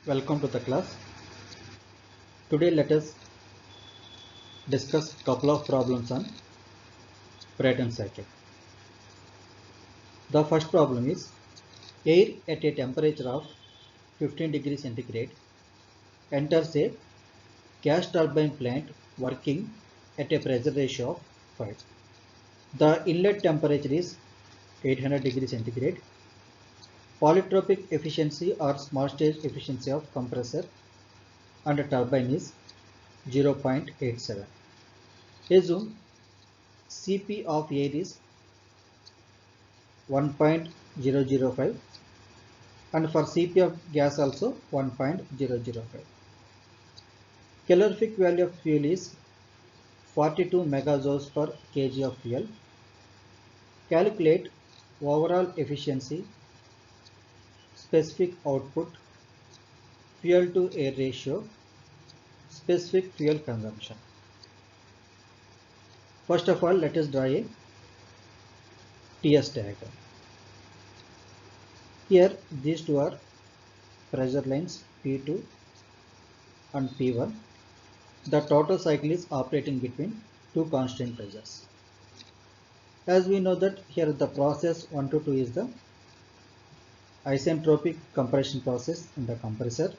Welcome to the class. Today let us discuss couple of problems on Brayton cycle. The first problem is air at a temperature of 15 degrees centigrade enters a gas turbine plant working at a pressure ratio of 5. The inlet temperature is 800 degrees centigrade. Polytropic efficiency or small stage efficiency of compressor and turbine is 0.87. Assume Cp of air is 1.005 and for Cp of gas also 1.005. Calorific value of fuel is 42 megajoules per kg of fuel. Calculate overall efficiency, specific output, fuel to air ratio, specific fuel consumption. First of all, let us draw a TS diagram. Here these two are pressure lines P2 and P1. The total cycle is operating between two constant pressures. As we know that here the process 1 to 2 is the isentropic compression process in the compressor.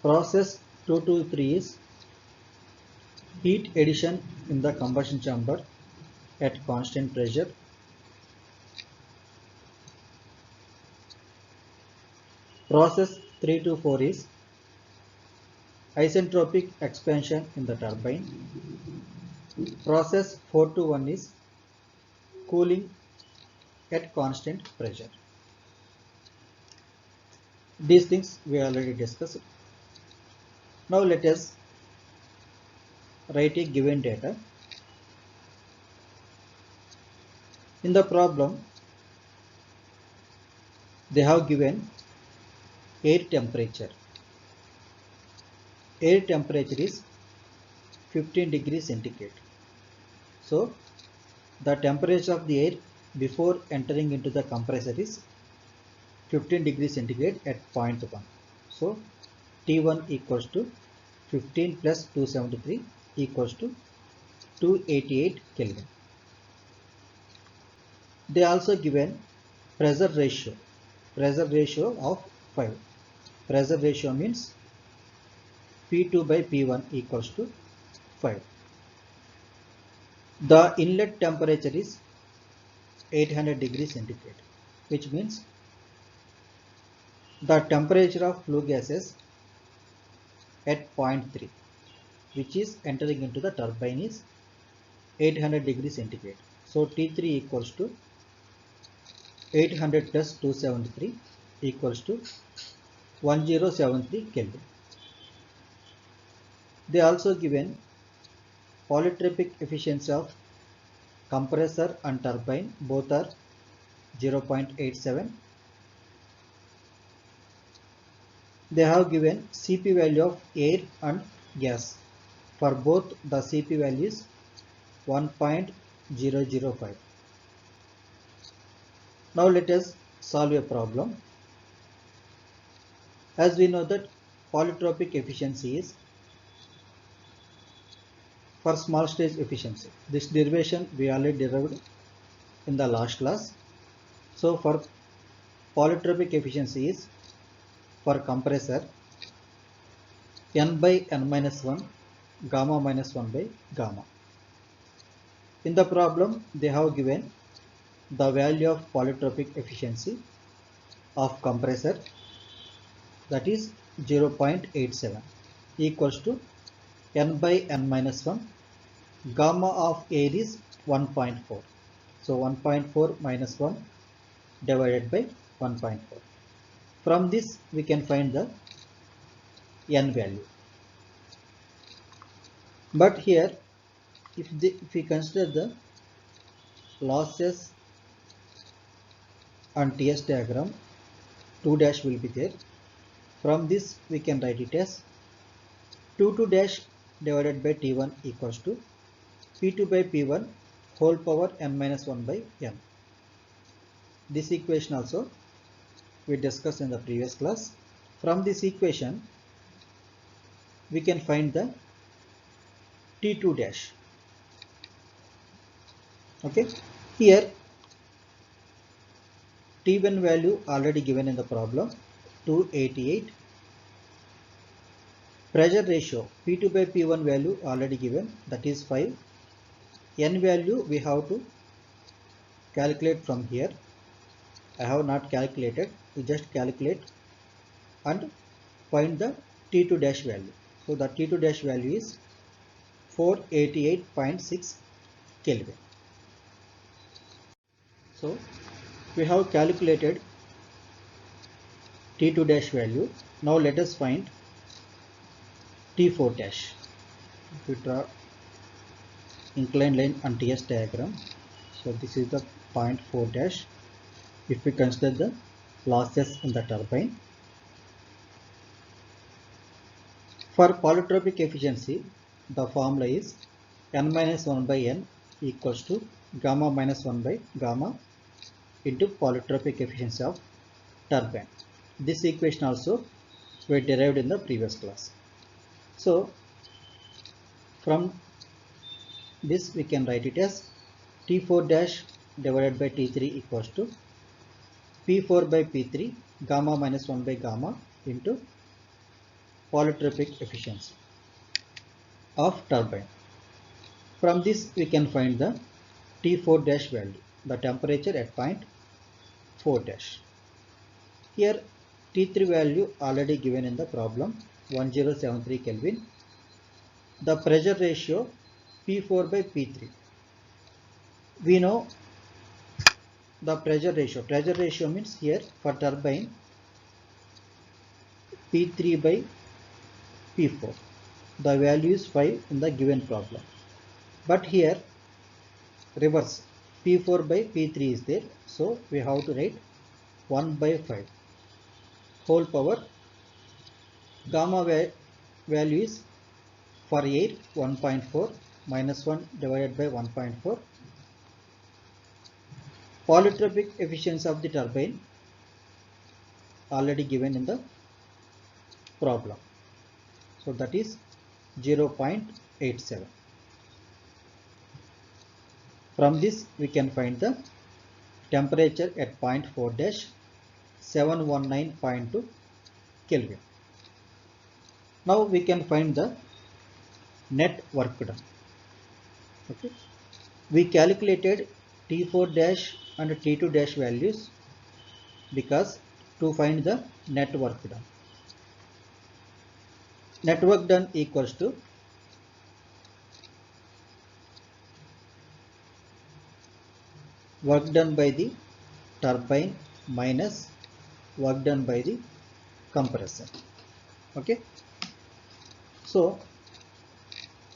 Process 2 to 3 is heat addition in the combustion chamber at constant pressure. Process 3 to 4 is isentropic expansion in the turbine. Process 4 to 1 is cooling at constant pressure. These things we already discussed. Now let us write a given data. In the problem, they have given air temperature. Air temperature is 15 degrees centigrade. So the temperature of the air before entering into the compressor is 15 degrees centigrade at point 1. So T1 equals to 15 plus 273 equals to 288 Kelvin. They also given pressure ratio of 5. Pressure ratio means P2 by P1 equals to 5. The inlet temperature is 800 degrees centigrade, which means the temperature of flue gases at point 3, which is entering into the turbine, is 800 degrees centigrade. So T3 equals to 800 plus 273 equals to 1073 Kelvin. They also given polytropic efficiency of compressor and turbine, both are 0.87. They have given Cp value of air and gas. For both the Cp value is 1.005. Now let us solve a problem. As we know that polytropic efficiency is for small stage efficiency. This derivation we already derived in the last class. So for polytropic efficiency is for compressor n by n minus 1 gamma minus 1 by gamma. In the problem they have given the value of polytropic efficiency of compressor, that is 0.87 equals to n by n minus 1. Gamma of air is 1.4. So 1.4 minus 1 divided by 1.4. From this we can find the n value. But here if we consider the losses on TS diagram, 2 dash will be there. From this we can write it as 2 dash divided by T1 equals to P2 by P1 whole power n minus 1 by n. This equation also we discussed in the previous class. From this equation, we can find the T2 dash. Okay, here T1 value already given in the problem, 288. Pressure ratio P2 by P1 value already given, that is 5. N value we have to calculate from here. I have not calculated, we just calculate and find the T2 dash value. So the T2 dash value is 488.6 Kelvin. So we have calculated T2 dash value. Now let us find T4 dash. If we draw inclined line and TS diagram, so this is the point 4 dash. If we consider the losses in the turbine, for polytropic efficiency, the formula is n minus 1 by n equals to gamma minus 1 by gamma into polytropic efficiency of turbine. This equation also we derived in the previous class. So from this we can write it as T4 dash divided by T3 equals to P4 by P3 gamma minus 1 by gamma into polytropic efficiency of turbine. From this we can find the T4 dash value, the temperature at point 4 dash. Here T3 value already given in the problem, 1073 Kelvin. The pressure ratio P4 by P3. We know the pressure ratio. Pressure ratio means here for turbine P3 by P4. The value is 5 in the given problem. But here reverse, P4 by P3 is there. So we have to write 1 by 5 whole power. Gamma value is for air 1.4 minus 1 divided by 1.4. Polytropic efficiency of the turbine already given in the problem. So that is 0.87. From this we can find the temperature at point 4 dash, 719.2 Kelvin. Now we can find the net work done. Okay. We calculated T4 dash and T2 dash values because to find the net work done. Net work done equals to work done by the turbine minus work done by the compressor. Okay. So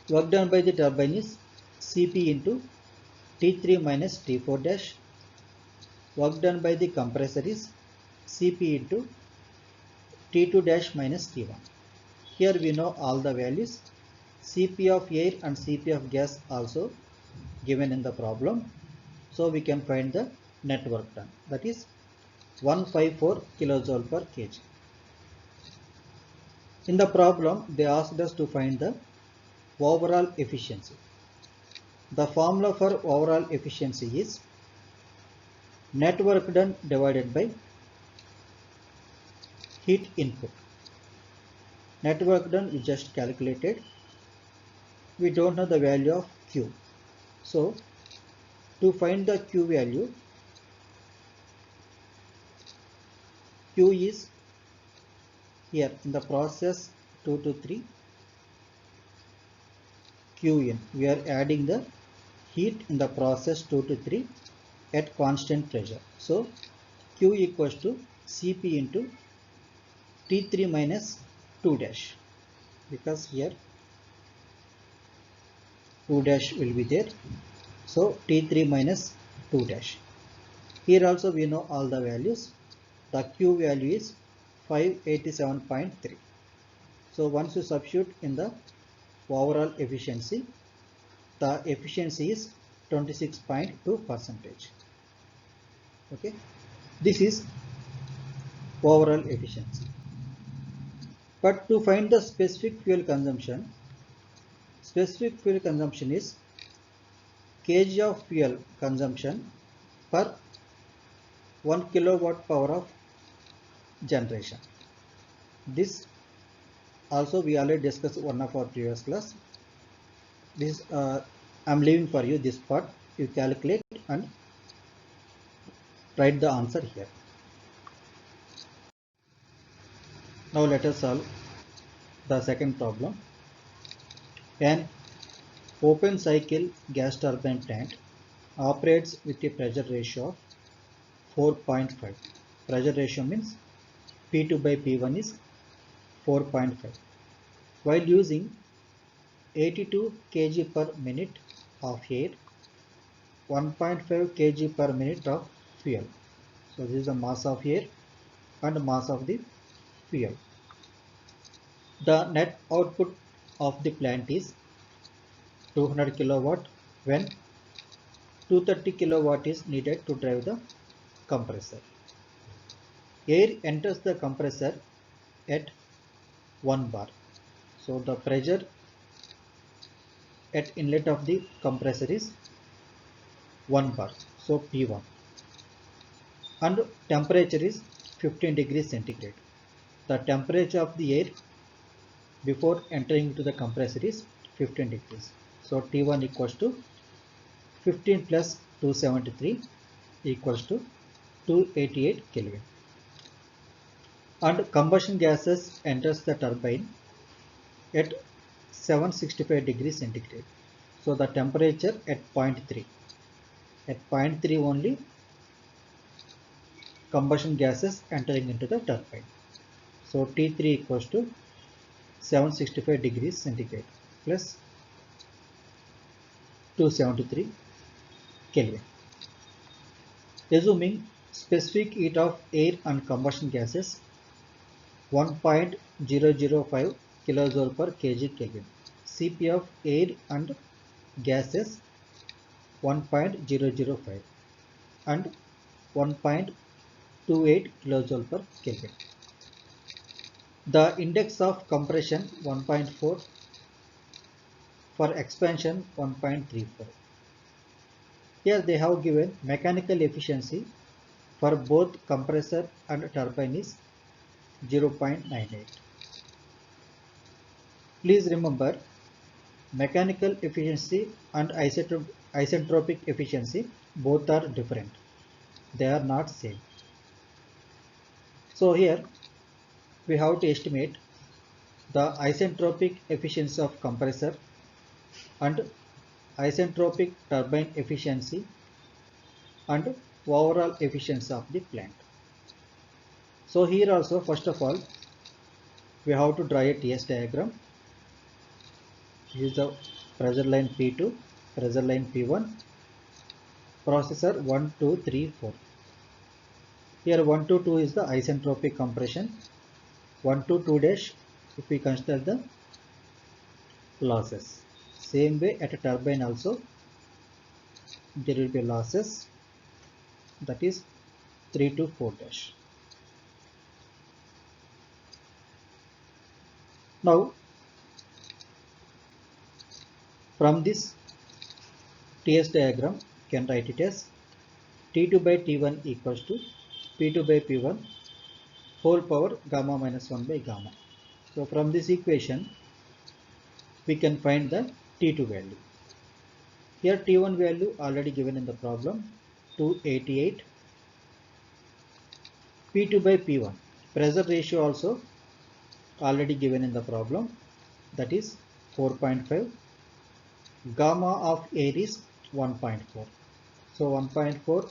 work done by the turbine is Cp into T3 minus T4 dash. Work done by the compressor is Cp into T2 dash minus T1. Here we know all the values. Cp of air and Cp of gas also given in the problem. So we can find the net work done, that is 154 kilojoule per kg. In the problem they asked us to find the overall efficiency. The formula for overall efficiency is net work done divided by heat input. Net work done we just calculated. We don't know the value of Q. So to find the Q value, Q is here in the process 2 to 3 Qn. We are adding the heat in the process 2 to 3 at constant pressure. So Q equals to Cp into T3 minus 2 dash, because here 2 dash will be there. So T3 minus 2 dash. Here also we know all the values. The Q value is 587.3. So once you substitute in the overall efficiency, the efficiency is 26.2%. Okay, this is overall efficiency. But to find the specific fuel consumption is kg of fuel consumption per 1 kilowatt power of generation. This also we already discussed one of our previous class. This I'm leaving for you this part. You calculate and write the answer here. Now let us solve the second problem. An open cycle gas turbine plant operates with a pressure ratio of 4.5. Pressure ratio means P2 by P1 is 4.5. While using 82 kg per minute of air, 1.5 kg per minute of fuel. So this is the mass of air and mass of the fuel. The net output of the plant is 200 kilowatt when 230 kilowatt is needed to drive the compressor. Air enters the compressor at 1 bar. So the pressure at inlet of the compressor is 1 bar. So P1. And temperature is 15 degrees centigrade. The temperature of the air before entering into the compressor is 15 degrees. So T1 equals to 15 plus 273 equals to 288 Kelvin. And combustion gases enters the turbine at 765 degrees centigrade. So the temperature at 0.3. At 0.3 only combustion gases entering into the turbine. So T3 equals to 765 degrees centigrade plus 273 Kelvin. Assuming specific heat of air and combustion gases 1.005 kilojoule per kg Kelvin. Cp of air and gases 1.005 and 1.28 kilojoule per Kelvin. The index of compression 1.4, for expansion 1.34. Here they have given mechanical efficiency for both compressor and turbine is 0.98. Please remember, mechanical efficiency and isentropic efficiency both are different. They are not same. So here we have to estimate the isentropic efficiency of compressor and isentropic turbine efficiency and overall efficiency of the plant. So here also, first of all, we have to draw a TS diagram. This is the pressure line P2, pressure line P1, processor 1, 2, 3, 4. Here 1 to 2 is the isentropic compression. 1 to 2 dash if we consider the losses. Same way at a turbine also there will be losses, that is 3 to 4 dash. Now from this TS diagram you can write it as T2 by T1 equals to P2 by P1 whole power gamma minus 1 by gamma. So from this equation we can find the T2 value. Here T1 value already given in the problem, 288. P2 by P1 pressure ratio also already given in the problem, that is 4.5. Gamma of air is 1.4. So 1.4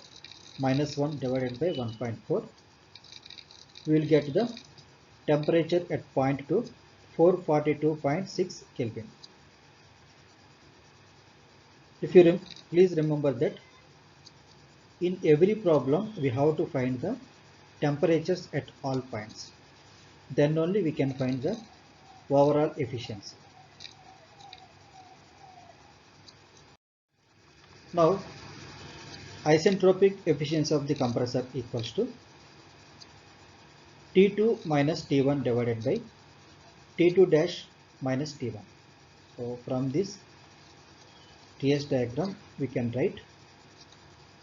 minus 1 divided by 1.4. We will get the temperature at point 2, 442.6 Kelvin. If you please remember that in every problem we have to find the temperatures at all points. Then only we can find the overall efficiency. Now isentropic efficiency of the compressor equals to T2 minus T1 divided by T2 dash minus T1. So from this TS diagram we can write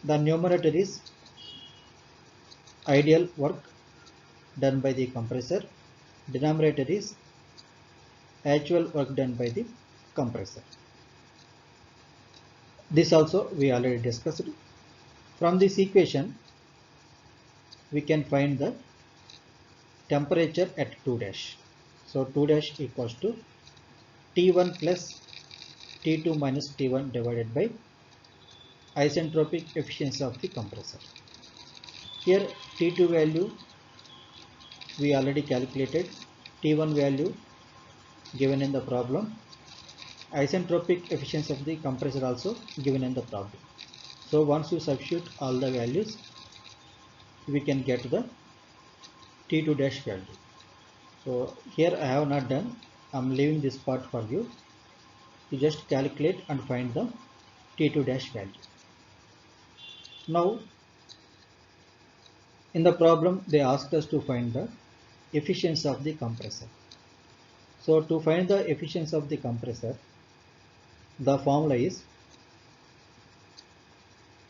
the numerator is ideal work done by the compressor, denominator is actual work done by the compressor. This also we already discussed. From this equation we can find the temperature at 2 dash. So 2 dash equals to T1 plus T2 minus T1 divided by isentropic efficiency of the compressor. Here T2 value we already calculated, T1 value given in the problem, isentropic efficiency of the compressor also given in the problem. So once you substitute all the values, we can get the T2 dash value. So here I have not done, I am leaving this part for you. You just calculate and find the T2 dash value. Now in the problem they asked us to find the efficiency of the compressor. So to find the efficiency of the compressor, the formula is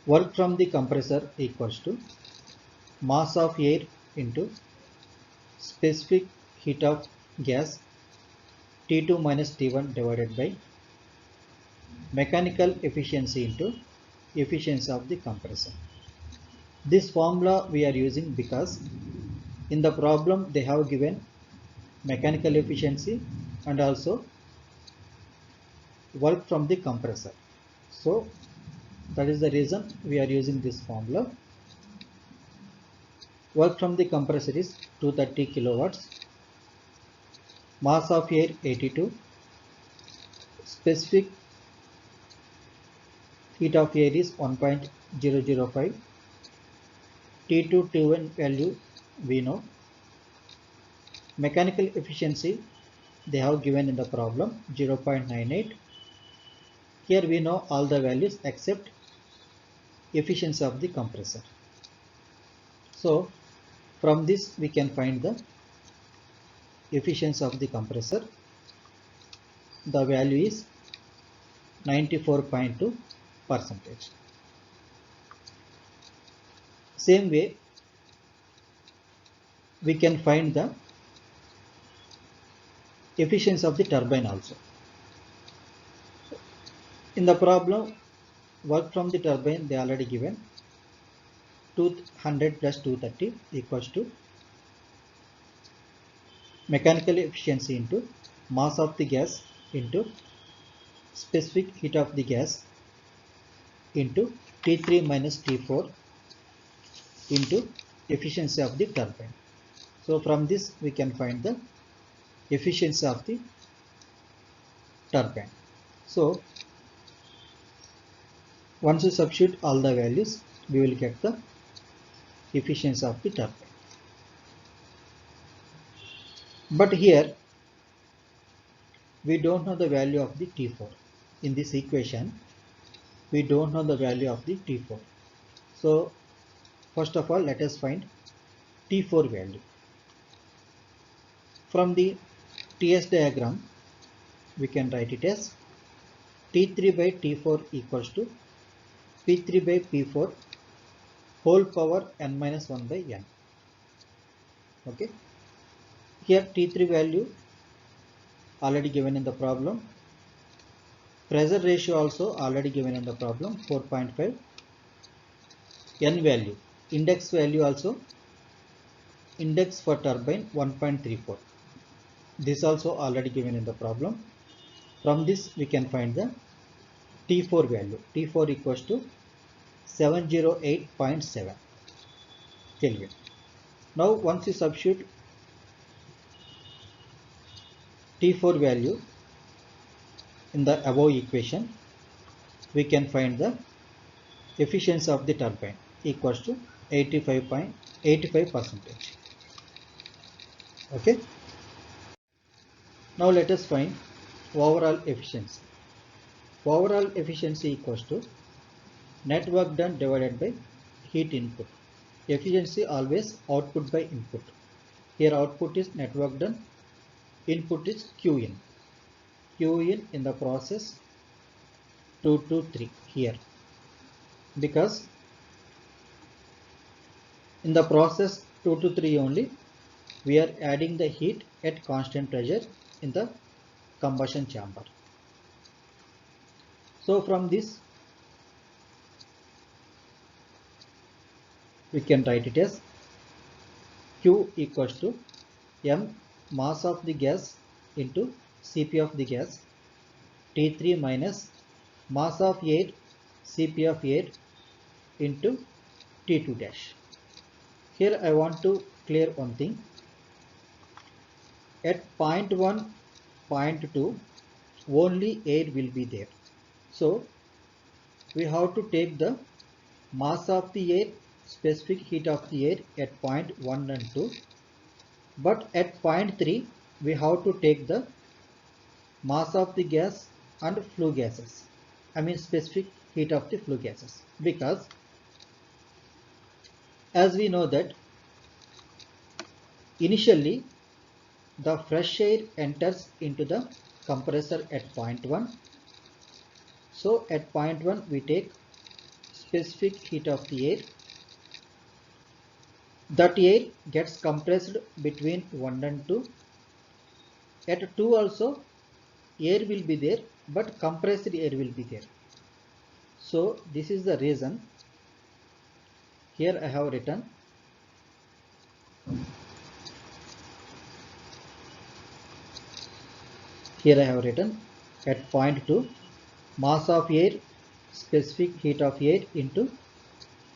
work from the compressor equals to mass of air into specific heat of gas T2 minus T1 divided by mechanical efficiency into efficiency of the compressor. This formula we are using because in the problem they have given mechanical efficiency and also work from the compressor. So that is the reason we are using this formula. Work from the compressor is 230 kilowatts, mass of air 82, specific heat of air is 1.005, T2 T1 value we know, mechanical efficiency they have given in the problem 0.98. Here we know all the values except efficiency of the compressor. So from this we can find the efficiency of the compressor. The value is 94.2%. Same way we can find the efficiency of the turbine also. In the problem work from the turbine they already given 200 plus 230 equals to mechanical efficiency into mass of the gas into specific heat of the gas into T3 minus T4 into efficiency of the turbine. So from this we can find the efficiency of the turbine. So once you substitute all the values, we will get the efficiency of the turbine. But here we don't know the value of the T4. In this equation we don't know the value of the T4. So first of all let us find T4 value. From the TS diagram we can write it as T3 by T4 equals to P3 by P4 whole power n minus 1 by n. Okay. Here T3 value already given in the problem. Pressure ratio also already given in the problem 4.5. N value, index value also, index for turbine 1.34. This also already given in the problem. From this we can find the T4 value. T4 equals to 708.7 Kelvin. Now once you substitute T4 value in the above equation, we can find the efficiency of the turbine equals to 85%. Okay. Now let us find overall efficiency. Overall efficiency equals to net work done divided by heat input. Efficiency always output by input. Here output is net work done, input is Qin. Qin in the process 2 to 3 here, because in the process 2 to 3 only we are adding the heat at constant pressure in the combustion chamber. So from this we can write it as Q equals to M mass of the gas into Cp of the gas, T3 minus mass of air Cp of air into T2 dash. Here I want to clear one thing. At point 1, point 2 only air will be there. So we have to take the mass of the air, specific heat of the air at point 1 and 2. But at point 3 we have to take the mass of the gas and flue gases. I mean specific heat of the flue gases, because as we know that initially the fresh air enters into the compressor at point 1. So at point 1 we take specific heat of the air. That air gets compressed between 1 and 2. At 2 also air will be there, but compressed air will be there. So this is the reason here I have written at point 2 mass of air, specific heat of air into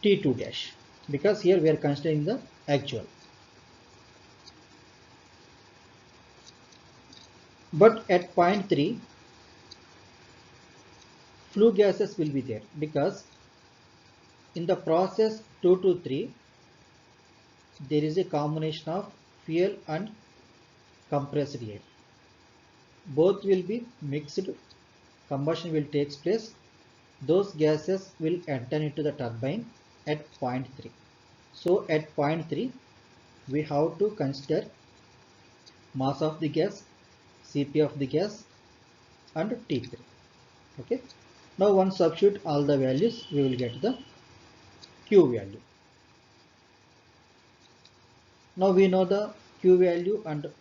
T2 dash, because here we are considering the actual. But at point 3 flue gases will be there, because in the process 2 to 3 there is a combination of fuel and compressed air. Both will be mixed, combustion will take place. Those gases will enter into the turbine at point 3. So at point 3 we have to consider mass of the gas, Cp of the gas and T3. Okay. Now once substitute all the values, we will get the Q value. Now we know the Q value and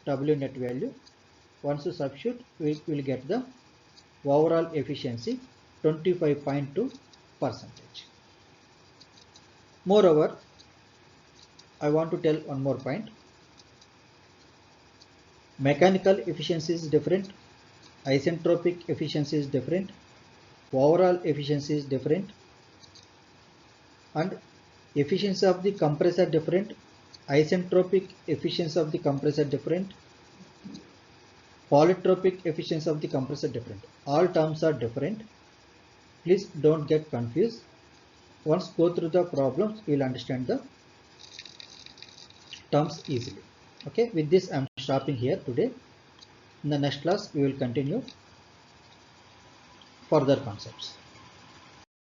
W net value. Once you substitute, we will get the overall efficiency 25.2%. Moreover, I want to tell one more point. Mechanical efficiency is different, isentropic efficiency is different, overall efficiency is different, and efficiency of the compressor different, isentropic efficiency of the compressor different, polytropic efficiency of the compressor different. All terms are different. Please don't get confused. Once go through the problems, you will understand the terms easily. Okay, with this I am stopping here today. In the next class we will continue further concepts.